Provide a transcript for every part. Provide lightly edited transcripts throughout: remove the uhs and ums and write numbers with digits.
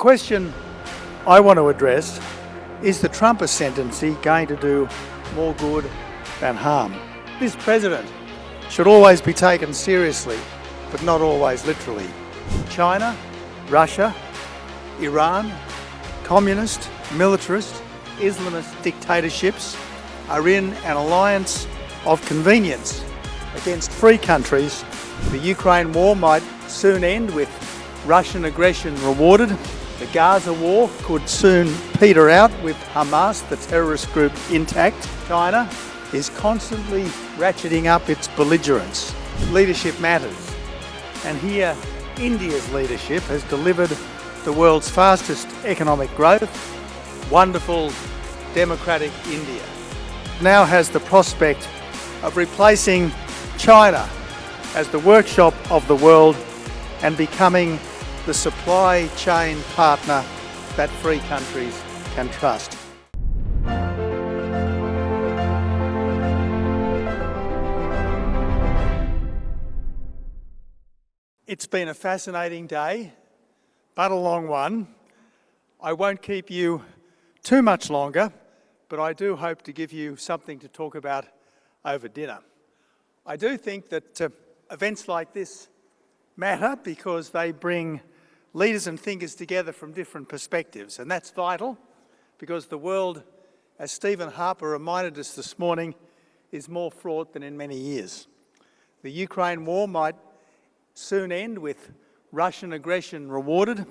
question I want to address is the Trump ascendancy going to do more good than harm? This president should always be taken seriously, but not always literally. China, Russia, Iran, communist, militarist, Islamist dictatorships are in an alliance of convenience against free countries. The Ukraine war might soon end with Russian aggression rewarded. The Gaza war could soon peter out with Hamas, the terrorist group, intact. China is constantly ratcheting up its belligerence. Leadership matters. And here, India's leadership has delivered the world's fastest economic growth. Wonderful, democratic India now has the prospect of replacing China as the workshop of the world and becoming the supply chain partner that free countries can trust. It's been a fascinating day, but a long one. I won't keep you too much longer, but I do hope to give you something to talk about over dinner. I do think that events like this matter because they bring leaders and thinkers together from different perspectives, and that's vital because the world, as Stephen Harper reminded us this morning, is more fraught than in many years. The Ukraine war might soon end with Russian aggression rewarded.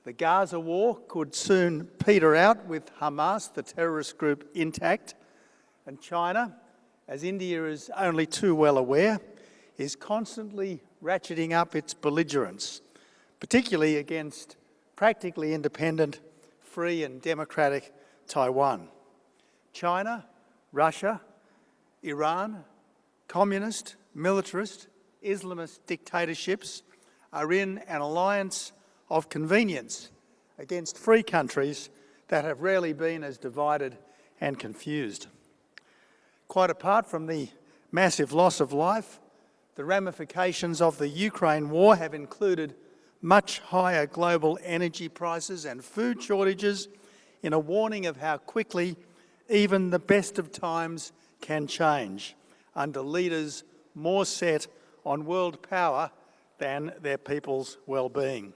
The Gaza war could soon peter out with Hamas, the terrorist group, intact. And China, as India is only too well aware, is constantly ratcheting up its belligerence, particularly against practically independent, free and democratic Taiwan. China, Russia, Iran, communist, militarist, Islamist dictatorships are in an alliance of convenience against free countries that have rarely been as divided and confused. Quite apart from the massive loss of life, the ramifications of the Ukraine war have included much higher global energy prices and food shortages, in a warning of how quickly even the best of times can change under leaders more set on world power than their people's well-being.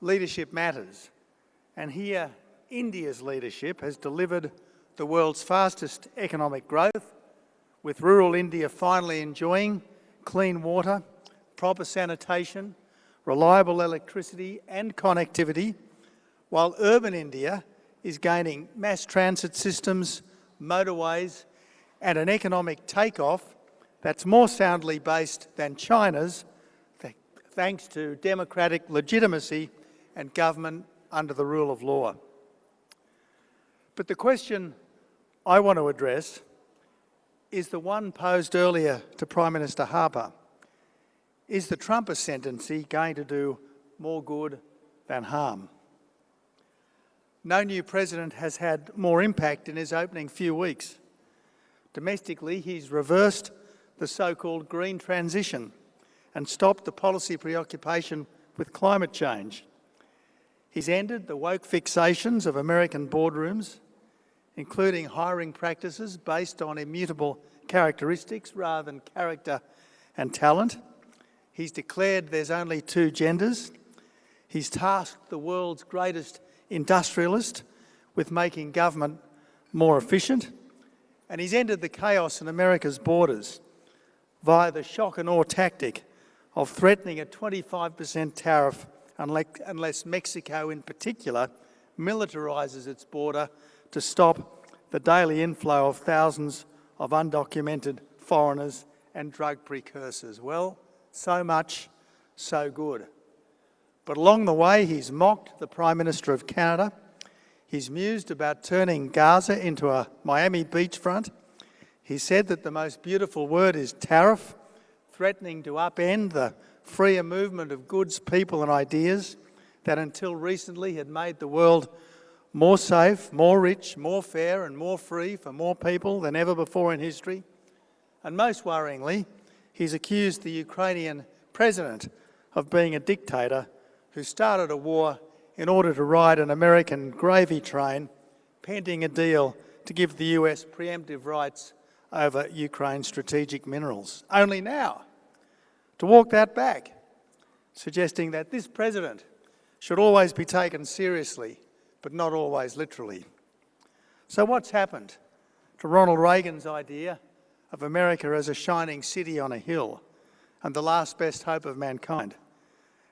Leadership matters, and here India's leadership has delivered the world's fastest economic growth, with rural India finally enjoying clean water, proper sanitation, reliable electricity and connectivity, while urban India is gaining mass transit systems, motorways and an economic takeoff that's more soundly based than China's, thanks to democratic legitimacy and government under the rule of law. But the question I want to address is the one posed earlier to Prime Minister Harper. Is the Trump ascendancy going to do more good than harm? No new president has had more impact in his opening few weeks. Domestically, he's reversed the so-called green transition and stopped the policy preoccupation with climate change. He's ended the woke fixations of American boardrooms, including hiring practices based on immutable characteristics rather than character and talent. He's declared there's only two genders. He's tasked the world's greatest industrialist with making government more efficient. And he's ended the chaos in America's borders via the shock and awe tactic of threatening a 25% tariff unless Mexico in particular militarises its border to stop the daily inflow of thousands of undocumented foreigners and drug precursors. Well, so much, so good. But along the way, he's mocked the Prime Minister of Canada. He's mused about turning Gaza into a Miami beachfront. He said that the most beautiful word is tariff, threatening to upend the freer movement of goods, people and ideas that until recently had made the world more safe, more rich, more fair and more free for more people than ever before in history. And most worryingly, he's accused the Ukrainian president of being a dictator who started a war in order to ride an American gravy train pending a deal to give the US preemptive rights over Ukraine's strategic minerals. Only now to walk that back, suggesting that this president should always be taken seriously, but not always literally. So what's happened to Ronald Reagan's idea of America as a shining city on a hill and the last best hope of mankind,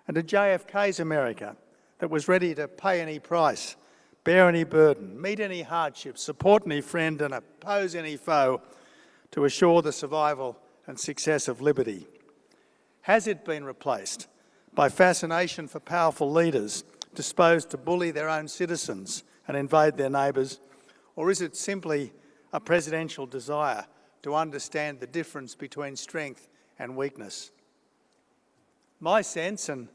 and to JFK's America that was ready to pay any price, bear any burden, meet any hardship, support any friend and oppose any foe to assure the survival and success of liberty? Has it been replaced by fascination for powerful leaders disposed to bully their own citizens and invade their neighbours? Or is it simply a presidential desire to understand the difference between strength and weakness? My sense, and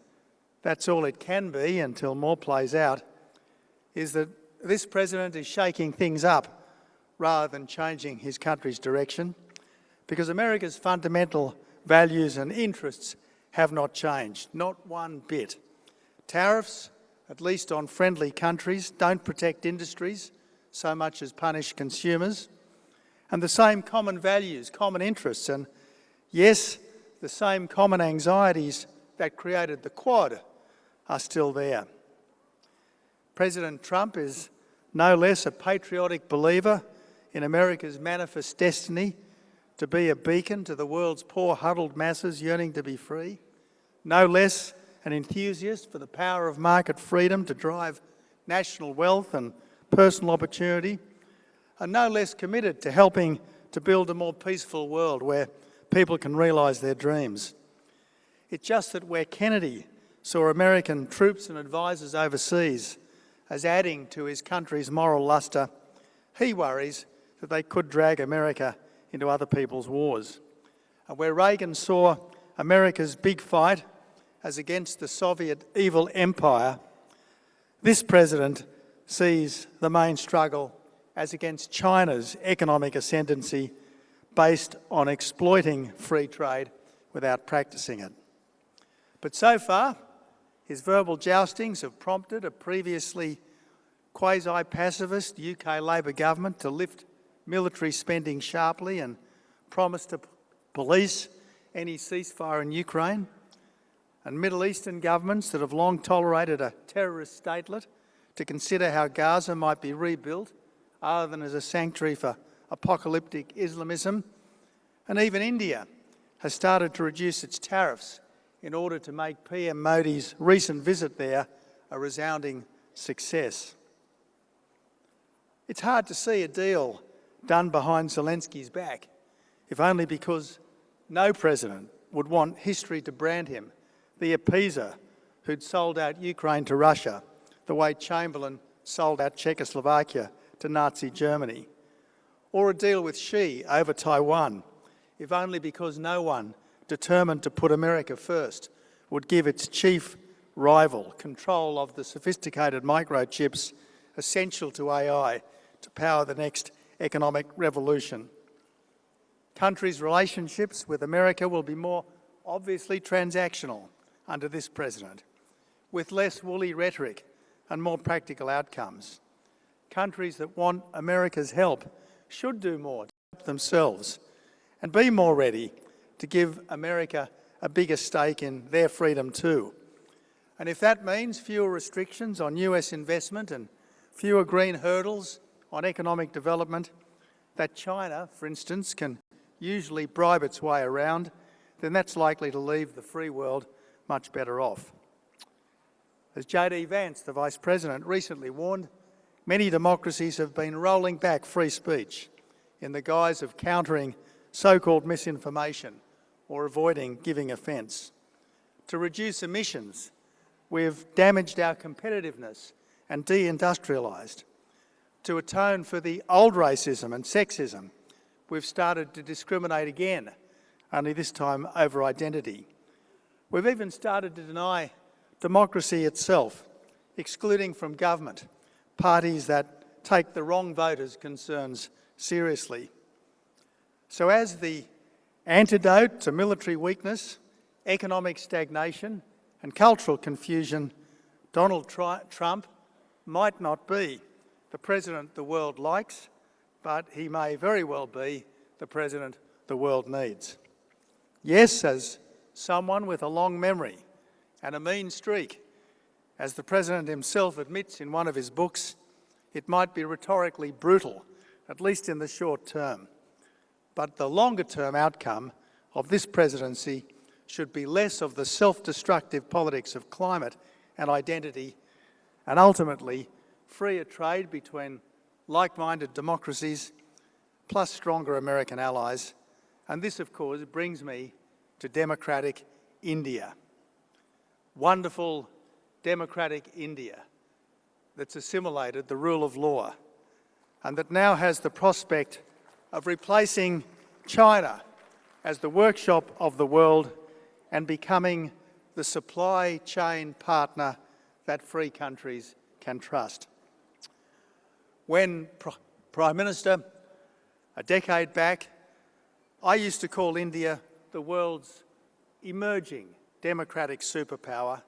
that's all it can be until more plays out, is that this president is shaking things up rather than changing his country's direction, because America's fundamental values and interests have not changed, not one bit. Tariffs, at least on friendly countries, don't protect industries so much as punish consumers. And the same common values, common interests, and yes, the same common anxieties that created the Quad are still there. President Trump is no less a patriotic believer in America's manifest destiny to be a beacon to the world's poor, huddled masses yearning to be free, no less an enthusiast for the power of market freedom to drive national wealth and personal opportunity, and no less committed to helping to build a more peaceful world where people can realise their dreams. It's just that where Kennedy saw American troops and advisors overseas as adding to his country's moral lustre, he worries that they could drag America into other people's wars. And where Reagan saw America's big fight as against the Soviet evil empire, this president sees the main struggle as against China's economic ascendancy based on exploiting free trade without practicing it. But so far, his verbal joustings have prompted a previously quasi-pacifist UK Labor government to lift military spending sharply and promise to police any ceasefire in Ukraine, and Middle Eastern governments that have long tolerated a terrorist statelet to consider how Gaza might be rebuilt other than as a sanctuary for apocalyptic Islamism. And even India has started to reduce its tariffs in order to make PM Modi's recent visit there a resounding success. It's hard to see a deal done behind Zelensky's back, if only because no president would want history to brand him the appeaser who'd sold out Ukraine to Russia the way Chamberlain sold out Czechoslovakia to Nazi Germany, or a deal with Xi over Taiwan, if only because no one determined to put America first would give its chief rival control of the sophisticated microchips essential to AI to power the next economic revolution. Countries' relationships with America will be more obviously transactional under this president, with less woolly rhetoric and more practical outcomes. Countries that want America's help should do more to help themselves and be more ready to give America a bigger stake in their freedom too. And if that means fewer restrictions on US investment and fewer green hurdles on economic development that China, for instance, can usually bribe its way around, then that's likely to leave the free world much better off. As J.D. Vance, the Vice President, recently warned, many democracies have been rolling back free speech in the guise of countering so-called misinformation or avoiding giving offence. To reduce emissions, we've damaged our competitiveness and deindustrialised. To atone for the old racism and sexism, we've started to discriminate again, only this time over identity. We've even started to deny democracy itself, excluding from government parties that take the wrong voters' concerns seriously. So as the antidote to military weakness, economic stagnation and cultural confusion, Donald Trump might not be the president the world likes, but he may very well be the president the world needs. Yes, as someone with a long memory and a mean streak, as the president himself admits in one of his books, it might be rhetorically brutal, at least in the short term. But the longer-term outcome of this presidency should be less of the self-destructive politics of climate and identity, and ultimately freer trade between like-minded democracies, plus stronger American allies. And this, of course, brings me to democratic India. Wonderful democratic India that's assimilated the rule of law and that now has the prospect of replacing China as the workshop of the world and becoming the supply chain partner that free countries can trust. When Prime Minister, a decade back, I used to call India the world's emerging democratic superpower.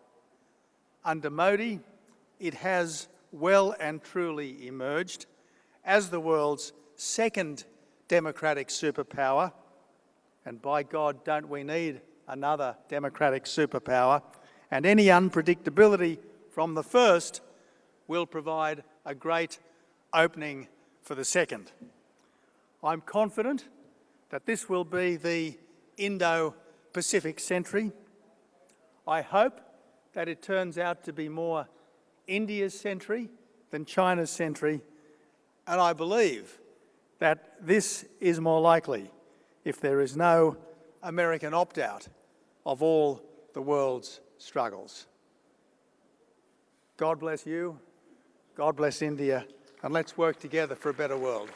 Under Modi, it has well and truly emerged as the world's second democratic superpower, and by God, don't we need another democratic superpower, and any unpredictability from the first will provide a great opening for the second. I'm confident that this will be the Indo-Pacific century. I hope that it turns out to be more India's century than China's century, and I believe that this is more likely if there is no American opt-out of all the world's struggles. God bless you, God bless India, and let's work together for a better world.